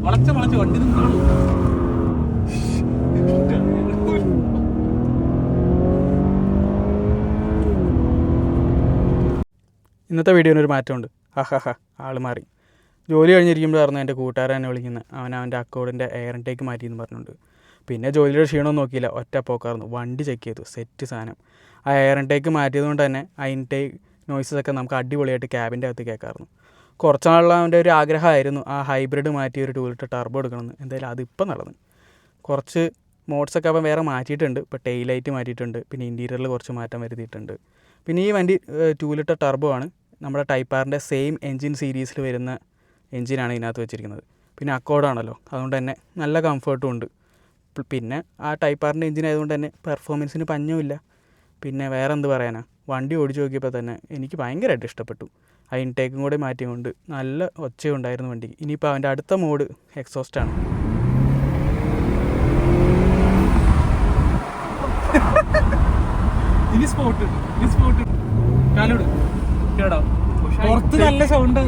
വളച്ച് വളച്ച് വണ്ടി നിന്നാണ്. ഇന്നത്തെ വീഡിയോനൊരു മാറ്റമുണ്ട്. ആൾ മാറി. ജോലി കഴിഞ്ഞിരിക്കുമ്പോഴായിരുന്നു എൻ്റെ കൂട്ടുകാരൻ എന്നെ വിളിക്കുന്നത്. അവൻ്റെ അക്കൗണ്ടിൻ്റെ എയർ ഇൻടേക്ക് മാറ്റിയെന്ന് പറഞ്ഞുകൊണ്ട്. പിന്നെ ജോലിയുടെ ക്ഷീണമൊന്നും നോക്കിയില്ല, ഒറ്റ പോക്കായിരുന്നു. വണ്ടി ചെക്ക് ചെയ്തു, സെറ്റ് സാധനം. ആ എയർ ഇൻടേക്ക് മാറ്റിയത് കൊണ്ട് തന്നെ ആ ഇൻടേക്ക് നോയ്സൊക്കെ നമുക്ക് അടിപൊളിയായിട്ട് ക്യാബിൻ്റെ അകത്ത് കേൾക്കാമായിരുന്നു. കുറച്ച് നാളുള്ള അവൻ്റെ ഒരു ആഗ്രഹമായിരുന്നു ആ ഹൈബ്രിഡ് മാറ്റി ഒരു 2 ലിറ്റർ ടർബോ എടുക്കണമെന്ന്. എന്തായാലും അതിപ്പോൾ നടന്നു. കുറച്ച് മോഡ്സൊക്കെ അവൻ വേറെ മാറ്റിയിട്ടുണ്ട്. ഇപ്പോൾ ടെയിൽ ലൈറ്റ് മാറ്റിയിട്ടുണ്ട്, പിന്നെ ഇൻറ്റീരിയറിൽ കുറച്ച് മാറ്റം വരുത്തിയിട്ടുണ്ട്. പിന്നെ ഈ വണ്ടി 2 ലിറ്റർ ടർബോ ആണ്. നമ്മുടെ ടൈപ്പ് ആറിൻ്റെ സെയിം എൻജിൻ സീരീസിൽ വരുന്ന എൻജിനാണ് ഇതിനകത്ത് വെച്ചിരിക്കുന്നത്. പിന്നെ അക്കോർഡാണല്ലോ, അതുകൊണ്ട് തന്നെ നല്ല കംഫർട്ടും ഉണ്ട്. പിന്നെ ആ ടൈപ്പ് ആറിൻ്റെ എൻജിൻ ആയതുകൊണ്ട് തന്നെ പെർഫോമൻസിന് പഞ്ഞുമില്ല. പിന്നെ വേറെ എന്ത് പറയാനാ, വണ്ടി ഓടിച്ച് നോക്കിയപ്പോൾ തന്നെ എനിക്ക് ഭയങ്കരമായിട്ട് ഇഷ്ടപ്പെട്ടു. ആ ഇൻടേക്കും കൂടെ മാറ്റിയതുകൊണ്ട് നല്ല ഒച്ചയുണ്ടായിരുന്നു വണ്ടിക്ക്. ഇനിയിപ്പോൾ അവൻ്റെ അടുത്ത മോഡ് എക്സോസ്റ്റാണ്. ഇനി സ്പോട്ട് കാലോട് കേട്ടോ, പുറത്ത് നല്ല സൗണ്ട്.